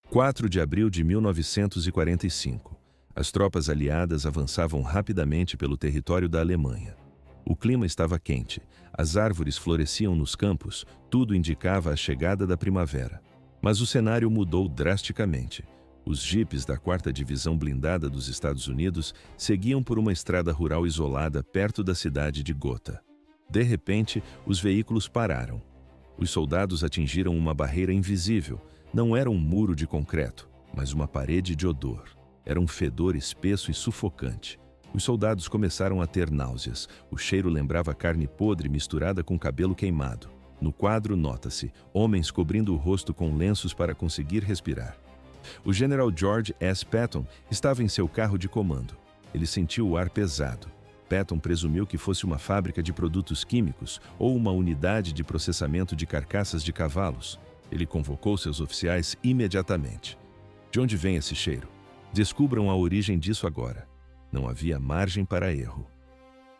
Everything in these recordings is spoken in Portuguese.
4 de abril de 1945. As tropas aliadas avançavam rapidamente pelo território da Alemanha. O clima estava quente, as árvores floresciam nos campos, tudo indicava a chegada da primavera. Mas o cenário mudou drasticamente. Os jipes da 4ª Divisão Blindada dos Estados Unidos seguiam por uma estrada rural isolada perto da cidade de Gotha. De repente, os veículos pararam. Os soldados atingiram uma barreira invisível. Não era um muro de concreto, mas uma parede de odor. Era um fedor espesso e sufocante. Os soldados começaram a ter náuseas. O cheiro lembrava carne podre misturada com cabelo queimado. No quadro, nota-se, homens cobrindo o rosto com lenços para conseguir respirar. O general George S. Patton estava em seu carro de comando. Ele sentiu o ar pesado. Patton presumiu que fosse uma fábrica de produtos químicos ou uma unidade de processamento de carcaças de cavalos. Ele convocou seus oficiais imediatamente. De onde vem esse cheiro? Descubram a origem disso agora. Não havia margem para erro.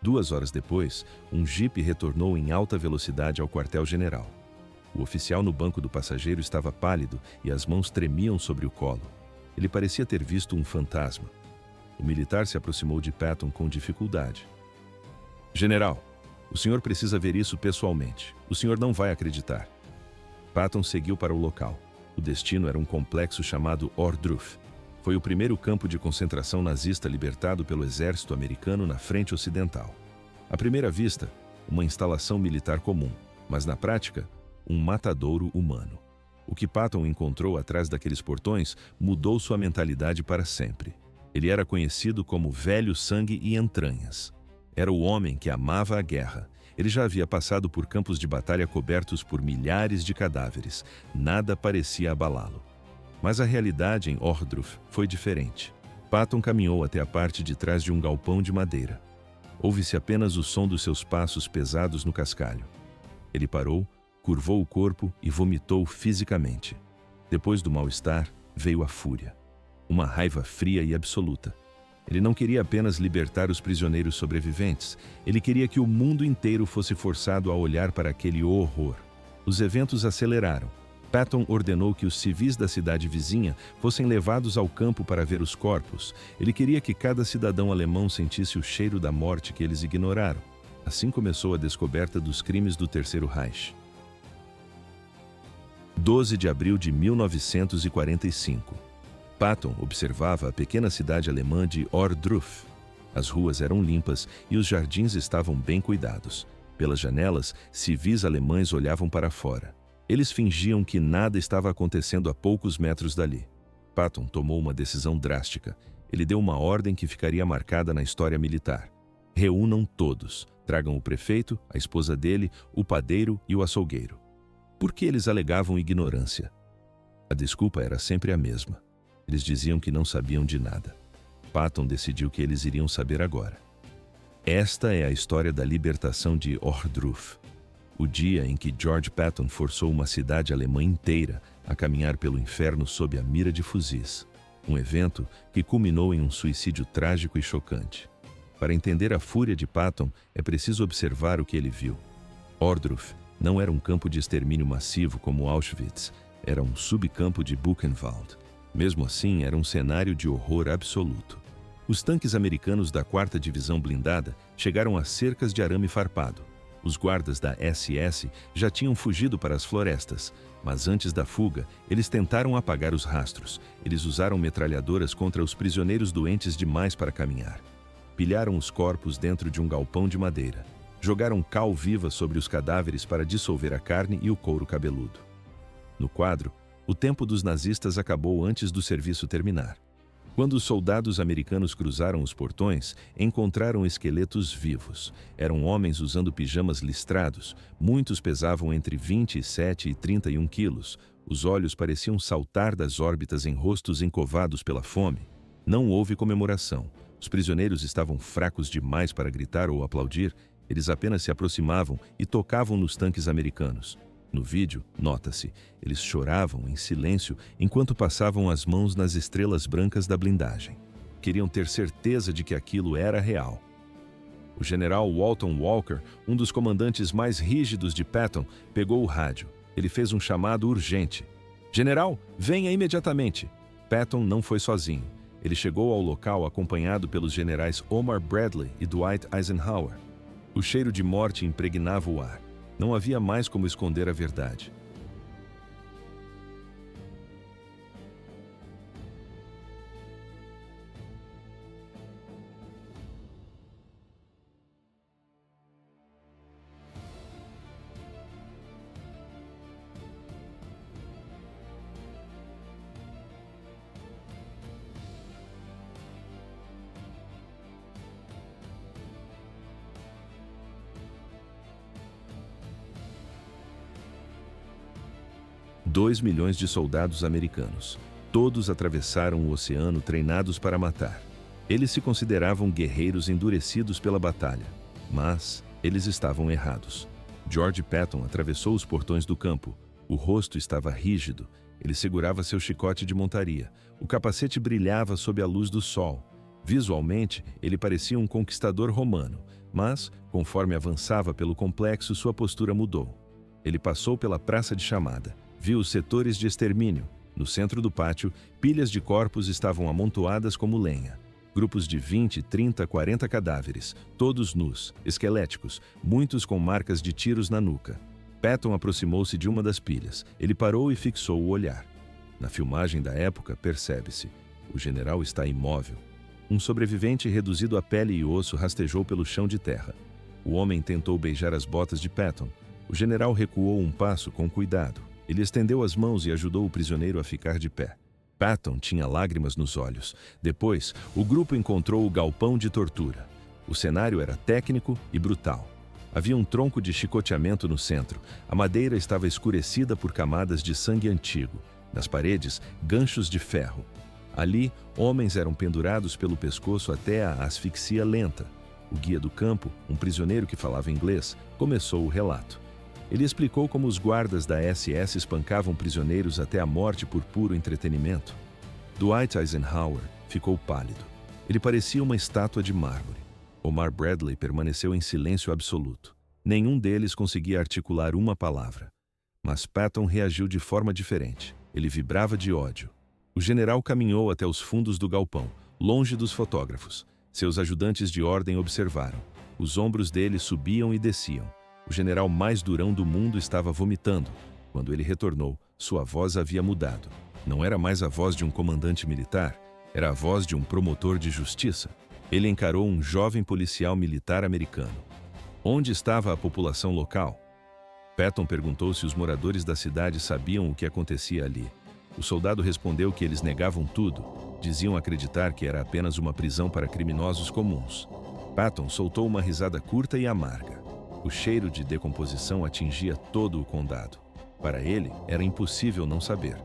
2 horas depois, um jipe retornou em alta velocidade ao quartel-general. O oficial no banco do passageiro estava pálido e as mãos tremiam sobre o colo. Ele parecia ter visto um fantasma. O militar se aproximou de Patton com dificuldade. General, o senhor precisa ver isso pessoalmente. O senhor não vai acreditar. Patton seguiu para o local. O destino era um complexo chamado Ohrdruf. Foi o primeiro campo de concentração nazista libertado pelo exército americano na frente ocidental. À primeira vista, uma instalação militar comum, mas na prática, um matadouro humano. O que Patton encontrou atrás daqueles portões mudou sua mentalidade para sempre. Ele era conhecido como Velho Sangue e Entranhas. Era o homem que amava a guerra. Ele já havia passado por campos de batalha cobertos por milhares de cadáveres. Nada parecia abalá-lo. Mas a realidade em Ohrdruf foi diferente. Patton caminhou até a parte de trás de um galpão de madeira. Ouve-se apenas o som dos seus passos pesados no cascalho. Ele parou, curvou o corpo e vomitou fisicamente. Depois do mal-estar, veio a fúria. Uma raiva fria e absoluta. Ele não queria apenas libertar os prisioneiros sobreviventes. Ele queria que o mundo inteiro fosse forçado a olhar para aquele horror. Os eventos aceleraram. Patton ordenou que os civis da cidade vizinha fossem levados ao campo para ver os corpos. Ele queria que cada cidadão alemão sentisse o cheiro da morte que eles ignoraram. Assim começou a descoberta dos crimes do Terceiro Reich. 12 de abril de 1945. Patton observava a pequena cidade alemã de Ohrdruf. As ruas eram limpas e os jardins estavam bem cuidados. Pelas janelas, civis alemães olhavam para fora. Eles fingiam que nada estava acontecendo a poucos metros dali. Patton tomou uma decisão drástica. Ele deu uma ordem que ficaria marcada na história militar. Reúnam todos. Tragam o prefeito, a esposa dele, o padeiro e o açougueiro. Por que eles alegavam ignorância? A desculpa era sempre a mesma. Eles diziam que não sabiam de nada. Patton decidiu que eles iriam saber agora. Esta é a história da libertação de Ohrdruf. O dia em que George Patton forçou uma cidade alemã inteira a caminhar pelo inferno sob a mira de fuzis. Um evento que culminou em um suicídio trágico e chocante. Para entender a fúria de Patton, é preciso observar o que ele viu. Ohrdruf não era um campo de extermínio massivo como Auschwitz, era um subcampo de Buchenwald. Mesmo assim, era um cenário de horror absoluto. Os tanques americanos da 4ª Divisão Blindada chegaram a cercas de arame farpado. Os guardas da SS já tinham fugido para as florestas, mas antes da fuga, eles tentaram apagar os rastros. Eles usaram metralhadoras contra os prisioneiros doentes demais para caminhar. Pilharam os corpos dentro de um galpão de madeira. Jogaram cal viva sobre os cadáveres para dissolver a carne e o couro cabeludo. No quadro, o tempo dos nazistas acabou antes do serviço terminar. Quando os soldados americanos cruzaram os portões, encontraram esqueletos vivos. Eram homens usando pijamas listrados. Muitos pesavam entre 27 e 31 quilos. Os olhos pareciam saltar das órbitas em rostos encovados pela fome. Não houve comemoração. Os prisioneiros estavam fracos demais para gritar ou aplaudir. Eles apenas se aproximavam e tocavam nos tanques americanos. No vídeo, nota-se, eles choravam em silêncio enquanto passavam as mãos nas estrelas brancas da blindagem. Queriam ter certeza de que aquilo era real. O general Walton Walker, um dos comandantes mais rígidos de Patton, pegou o rádio. Ele fez um chamado urgente. General, venha imediatamente! Patton não foi sozinho. Ele chegou ao local acompanhado pelos generais Omar Bradley e Dwight Eisenhower. O cheiro de morte impregnava o ar. Não havia mais como esconder a verdade. Dois milhões de soldados americanos. Todos atravessaram o oceano treinados para matar. Eles se consideravam guerreiros endurecidos pela batalha, mas eles estavam errados. George Patton atravessou os portões do campo. O rosto estava rígido. Ele segurava seu chicote de montaria. O capacete brilhava sob a luz do sol. Visualmente, ele parecia um conquistador romano, mas, conforme avançava pelo complexo, sua postura mudou. Ele passou pela praça de chamada. Viu os setores de extermínio. No centro do pátio, pilhas de corpos estavam amontoadas como lenha. Grupos de 20, 30, 40 cadáveres, todos nus, esqueléticos, muitos com marcas de tiros na nuca. Patton aproximou-se de uma das pilhas. Ele parou e fixou o olhar. Na filmagem da época, percebe-se. O general está imóvel. Um sobrevivente reduzido a pele e osso rastejou pelo chão de terra. O homem tentou beijar as botas de Patton. O general recuou um passo com cuidado. Ele estendeu as mãos e ajudou o prisioneiro a ficar de pé. Patton tinha lágrimas nos olhos. Depois, o grupo encontrou o galpão de tortura. O cenário era técnico e brutal. Havia um tronco de chicoteamento no centro. A madeira estava escurecida por camadas de sangue antigo. Nas paredes, ganchos de ferro. Ali, homens eram pendurados pelo pescoço até a asfixia lenta. O guia do campo, um prisioneiro que falava inglês, começou o relato. Ele explicou como os guardas da SS espancavam prisioneiros até a morte por puro entretenimento. Dwight Eisenhower ficou pálido. Ele parecia uma estátua de mármore. Omar Bradley permaneceu em silêncio absoluto. Nenhum deles conseguia articular uma palavra. Mas Patton reagiu de forma diferente. Ele vibrava de ódio. O general caminhou até os fundos do galpão, longe dos fotógrafos. Seus ajudantes de ordem observaram. Os ombros dele subiam e desciam. O general mais durão do mundo estava vomitando. Quando ele retornou, sua voz havia mudado. Não era mais a voz de um comandante militar, era a voz de um promotor de justiça. Ele encarou um jovem policial militar americano. Onde estava a população local? Patton perguntou se os moradores da cidade sabiam o que acontecia ali. O soldado respondeu que eles negavam tudo. Diziam acreditar que era apenas uma prisão para criminosos comuns. Patton soltou uma risada curta e amarga. O cheiro de decomposição atingia todo o condado. Para ele, era impossível não saber.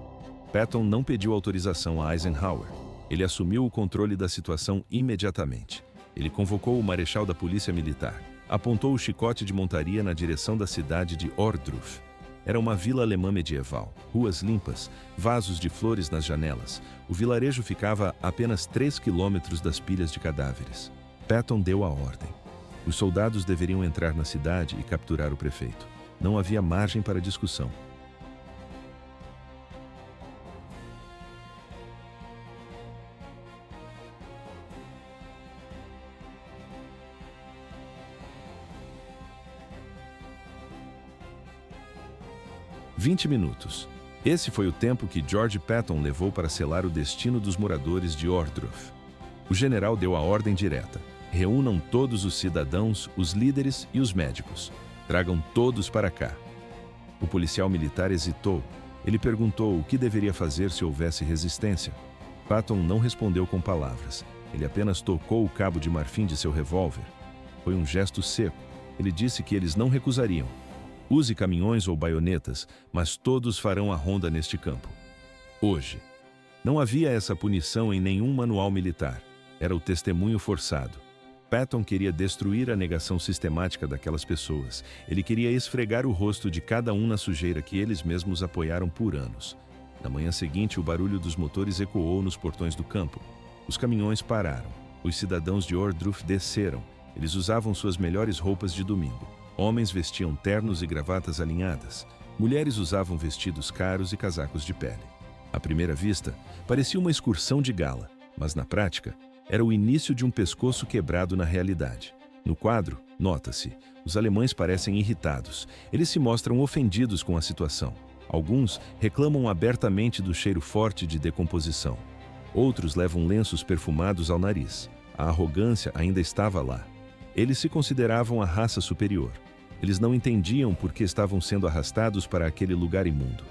Patton não pediu autorização a Eisenhower. Ele assumiu o controle da situação imediatamente. Ele convocou o marechal da polícia militar. Apontou o chicote de montaria na direção da cidade de Ohrdruf. Era uma vila alemã medieval. Ruas limpas, vasos de flores nas janelas. O vilarejo ficava a apenas 3 quilômetros das pilhas de cadáveres. Patton deu a ordem. Os soldados deveriam entrar na cidade e capturar o prefeito. Não havia margem para discussão. "20 minutos. Esse foi o tempo que George Patton levou para selar o destino dos moradores de Ohrdruf. O general deu a ordem direta. Reúnam todos os cidadãos, os líderes e os médicos. Tragam todos para cá. O policial militar hesitou. Ele perguntou o que deveria fazer se houvesse resistência. Patton não respondeu com palavras. Ele apenas tocou o cabo de marfim de seu revólver. Foi um gesto seco. Ele disse que eles não recusariam. Use caminhões ou baionetas, mas todos farão a ronda neste campo. Hoje. Não havia essa punição em nenhum manual militar. Era o testemunho forçado. Patton queria destruir a negação sistemática daquelas pessoas. Ele queria esfregar o rosto de cada um na sujeira que eles mesmos apoiaram por anos. Na manhã seguinte, o barulho dos motores ecoou nos portões do campo. Os caminhões pararam. Os cidadãos de Ohrdruf desceram. Eles usavam suas melhores roupas de domingo. Homens vestiam ternos e gravatas alinhadas. Mulheres usavam vestidos caros e casacos de pele. À primeira vista, parecia uma excursão de gala, mas na prática, era o início de um pescoço quebrado na realidade. No quadro, nota-se, os alemães parecem irritados. Eles se mostram ofendidos com a situação. Alguns reclamam abertamente do cheiro forte de decomposição. Outros levam lenços perfumados ao nariz. A arrogância ainda estava lá. Eles se consideravam a raça superior. Eles não entendiam por que estavam sendo arrastados para aquele lugar imundo.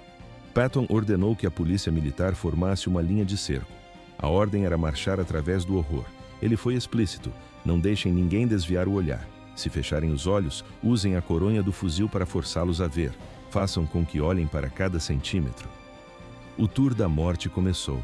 Patton ordenou que a polícia militar formasse uma linha de cerco. A ordem era marchar através do horror. Ele foi explícito: não deixem ninguém desviar o olhar. Se fecharem os olhos, usem a coronha do fuzil para forçá-los a ver. Façam com que olhem para cada centímetro. O tour da morte começou.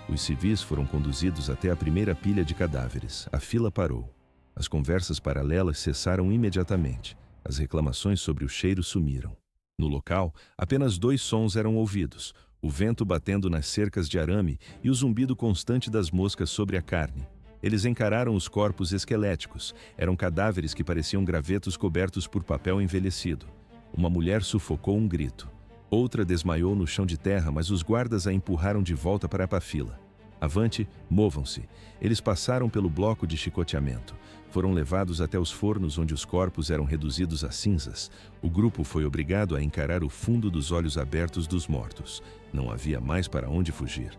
Os civis foram conduzidos até a primeira pilha de cadáveres. A fila parou. As conversas paralelas cessaram imediatamente. As reclamações sobre o cheiro sumiram. No local, apenas 2 sons eram ouvidos: o vento batendo nas cercas de arame e o zumbido constante das moscas sobre a carne. Eles encararam os corpos esqueléticos. Eram cadáveres que pareciam gravetos cobertos por papel envelhecido. Uma mulher sufocou um grito. Outra desmaiou no chão de terra, mas os guardas a empurraram de volta para a fila. Avante, movam-se. Eles passaram pelo bloco de chicoteamento. Foram levados até os fornos onde os corpos eram reduzidos a cinzas. O grupo foi obrigado a encarar o fundo dos olhos abertos dos mortos. Não havia mais para onde fugir.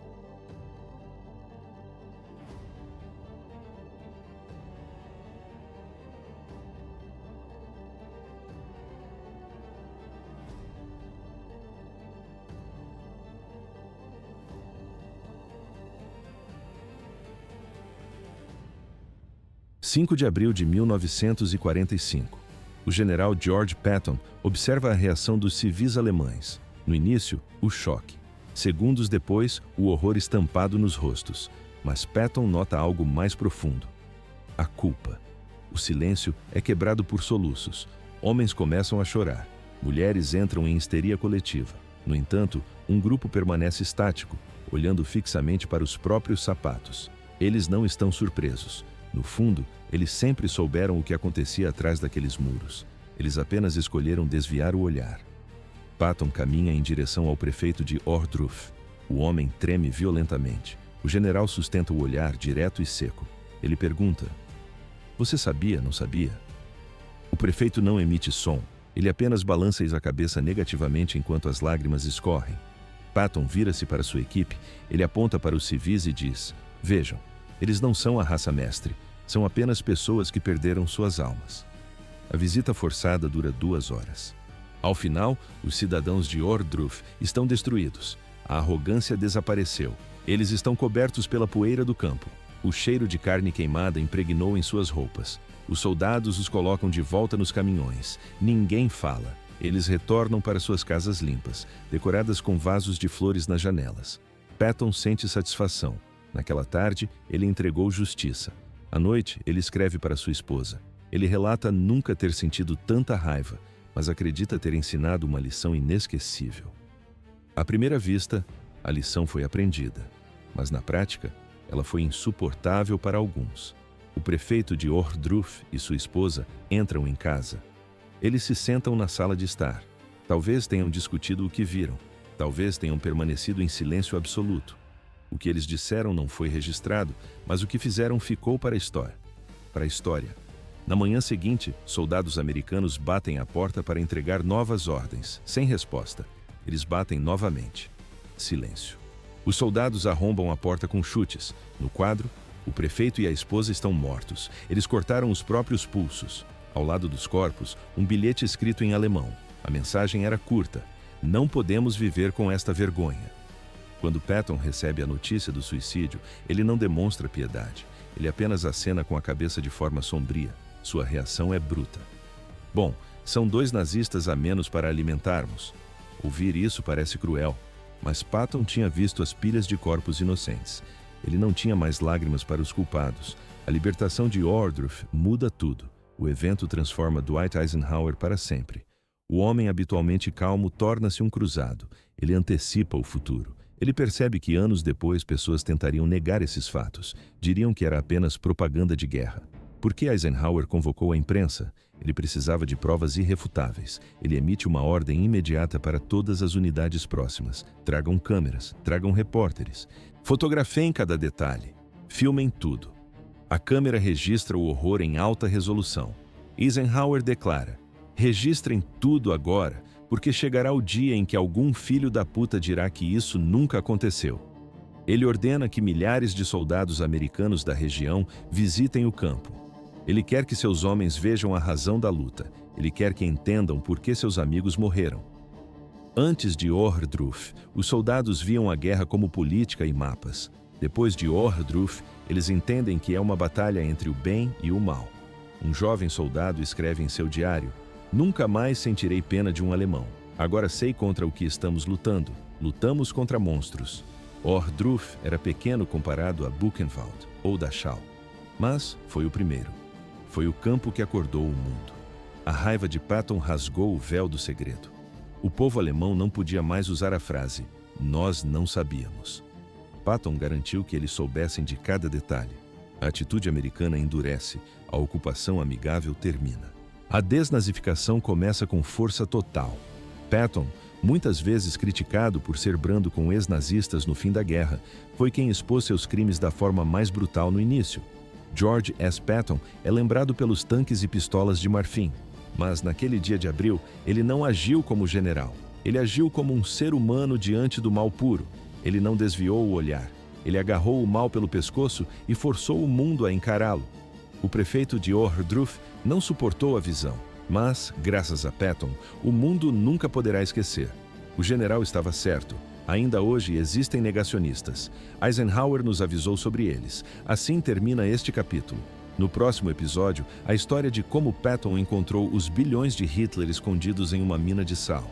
(5 de abril de 1945). O general George Patton observa a reação dos civis alemães. No início, o choque. Segundos depois, o horror estampado nos rostos. Mas Patton nota algo mais profundo: a culpa. O silêncio é quebrado por soluços. Homens começam a chorar. Mulheres entram em histeria coletiva. No entanto, um grupo permanece estático, olhando fixamente para os próprios sapatos. Eles não estão surpresos. No fundo, eles sempre souberam o que acontecia atrás daqueles muros. Eles apenas escolheram desviar o olhar. Patton caminha em direção ao prefeito de Ohrdruf. O homem treme violentamente. O general sustenta o olhar direto e seco. Ele pergunta: "Você sabia, não sabia?" O prefeito não emite som. Ele apenas balança a cabeça negativamente enquanto as lágrimas escorrem. Patton vira-se para sua equipe. Ele aponta para os civis e diz: "Vejam, eles não são a raça mestre. São apenas pessoas que perderam suas almas." A visita forçada dura 2 horas. Ao final, os cidadãos de Ohrdruf estão destruídos. A arrogância desapareceu. Eles estão cobertos pela poeira do campo. O cheiro de carne queimada impregnou em suas roupas. Os soldados os colocam de volta nos caminhões. Ninguém fala. Eles retornam para suas casas limpas, decoradas com vasos de flores nas janelas. Patton sente satisfação. Naquela tarde, ele entregou justiça. À noite, ele escreve para sua esposa. Ele relata nunca ter sentido tanta raiva, mas acredita ter ensinado uma lição inesquecível. À primeira vista, a lição foi aprendida, mas na prática, ela foi insuportável para alguns. O prefeito de Ohrdruf e sua esposa entram em casa. Eles se sentam na sala de estar. Talvez tenham discutido o que viram. Talvez tenham permanecido em silêncio absoluto. O que eles disseram não foi registrado, mas o que fizeram ficou para a história. Para a história. Na manhã seguinte, soldados americanos batem à porta para entregar novas ordens, sem resposta. Eles batem novamente. Silêncio. Os soldados arrombam a porta com chutes. No quadro, o prefeito e a esposa estão mortos. Eles cortaram os próprios pulsos. Ao lado dos corpos, um bilhete escrito em alemão. A mensagem era curta: "Não podemos viver com esta vergonha." Quando Patton recebe a notícia do suicídio, ele não demonstra piedade. Ele apenas acena com a cabeça de forma sombria. Sua reação é bruta. Bom, são 2 nazistas a menos para alimentarmos. Ouvir isso parece cruel, mas Patton tinha visto as pilhas de corpos inocentes. Ele não tinha mais lágrimas para os culpados. A libertação de Ohrdruf muda tudo. O evento transforma Dwight Eisenhower para sempre. O homem habitualmente calmo torna-se um cruzado. Ele antecipa o futuro. Ele percebe que anos depois pessoas tentariam negar esses fatos. Diriam que era apenas propaganda de guerra. Por que Eisenhower convocou a imprensa? Ele precisava de provas irrefutáveis. Ele emite uma ordem imediata para todas as unidades próximas. Tragam câmeras, tragam repórteres. Fotografiem cada detalhe. Filmem tudo. A câmera registra o horror em alta resolução. Eisenhower declara: registrem tudo agora, porque chegará o dia em que algum filho da puta dirá que isso nunca aconteceu. Ele ordena que milhares de soldados americanos da região visitem o campo. Ele quer que seus homens vejam a razão da luta. Ele quer que entendam por que seus amigos morreram. Antes de Ohrdruf, os soldados viam a guerra como política e mapas. Depois de Ohrdruf, eles entendem que é uma batalha entre o bem e o mal. Um jovem soldado escreve em seu diário: nunca mais sentirei pena de um alemão. Agora sei contra o que estamos lutando. Lutamos contra monstros. Ohrdruf era pequeno comparado a Buchenwald ou Dachau. Mas foi o primeiro. Foi o campo que acordou o mundo. A raiva de Patton rasgou o véu do segredo. O povo alemão não podia mais usar a frase: nós não sabíamos. Patton garantiu que eles soubessem de cada detalhe. A atitude americana endurece, a ocupação amigável termina. A desnazificação começa com força total. Patton, muitas vezes criticado por ser brando com ex-nazistas no fim da guerra, foi quem expôs seus crimes da forma mais brutal no início. George S. Patton é lembrado pelos tanques e pistolas de marfim. Mas naquele dia de abril, ele não agiu como general. Ele agiu como um ser humano diante do mal puro. Ele não desviou o olhar. Ele agarrou o mal pelo pescoço e forçou o mundo a encará-lo. O prefeito de Ohrdruf não suportou a visão, mas, graças a Patton, o mundo nunca poderá esquecer. O general estava certo. Ainda hoje existem negacionistas. Eisenhower nos avisou sobre eles. Assim termina este capítulo. No próximo episódio, a história de como Patton encontrou os bilhões de Hitler escondidos em uma mina de sal.